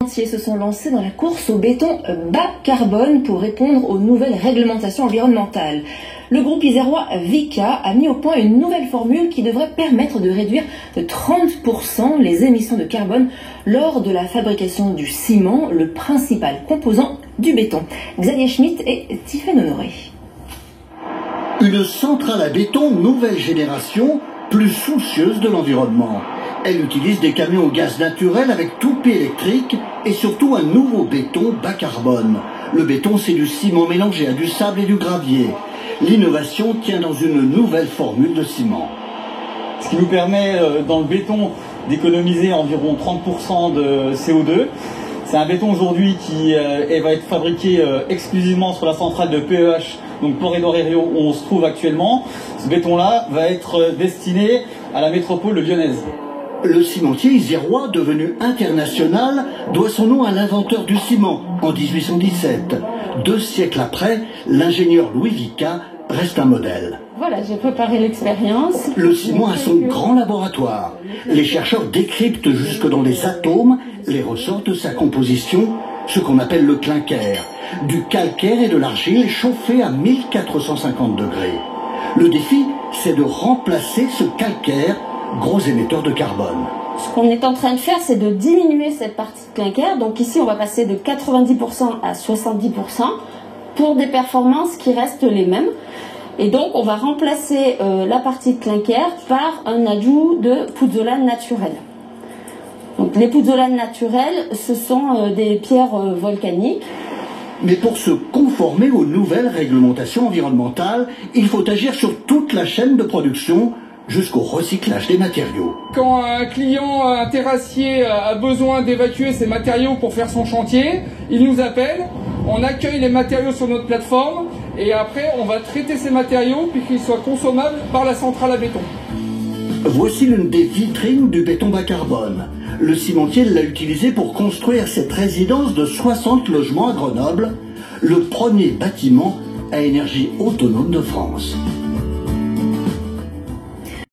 Se sont lancés dans la course au béton bas carbone pour répondre aux nouvelles réglementations environnementales. Le groupe isérois Vicat a mis au point une nouvelle formule qui devrait permettre de réduire de 30% les émissions de carbone lors de la fabrication du ciment, le principal composant du béton. Xavier Schmitt et Tiffaine Honoré. Une centrale à béton nouvelle génération, plus soucieuse de l'environnement. Elle utilise des camions au gaz naturel avec toupie électrique et surtout un nouveau béton bas carbone. Le béton, c'est du ciment mélangé à du sable et du gravier. L'innovation tient dans une nouvelle formule de ciment. Ce qui nous permet dans le béton d'économiser environ 30% de CO2. C'est un béton aujourd'hui qui va être fabriqué exclusivement sur la centrale de PEH, donc Port-Édouard-Herriot, où on se trouve actuellement. Ce béton-là va être destiné à la métropole lyonnaise. Le cimentier isérois, devenu international, doit son nom à l'inventeur du ciment, en 1817. 2 siècles après, l'ingénieur Louis Vicat reste un modèle. Voilà, j'ai préparé l'expérience. Le ciment a son grand laboratoire. Les chercheurs décryptent jusque dans les atomes les ressorts de sa composition, ce qu'on appelle le clinker. Du calcaire et de l'argile chauffés à 1450 degrés. Le défi, c'est de remplacer ce calcaire, gros émetteur de carbone. Ce qu'on est en train de faire, c'est de diminuer cette partie de clinker. Donc ici, on va passer de 90% à 70% pour des performances qui restent les mêmes. Et donc, on va remplacer la partie de clinker par un ajout de pouzzolane naturelle. Donc, les pouzzolanes naturelles, ce sont des pierres volcaniques. Mais pour se conformer aux nouvelles réglementations environnementales, il faut agir sur toute la chaîne de production, jusqu'au recyclage des matériaux. Quand un client, un terrassier a besoin d'évacuer ses matériaux pour faire son chantier, il nous appelle, on accueille les matériaux sur notre plateforme et après on va traiter ces matériaux puis qu'ils soient consommables par la centrale à béton. Voici l'une des vitrines du béton bas carbone. Le cimentier l'a utilisé pour construire cette résidence de 60 logements à Grenoble, le premier bâtiment à énergie autonome de France.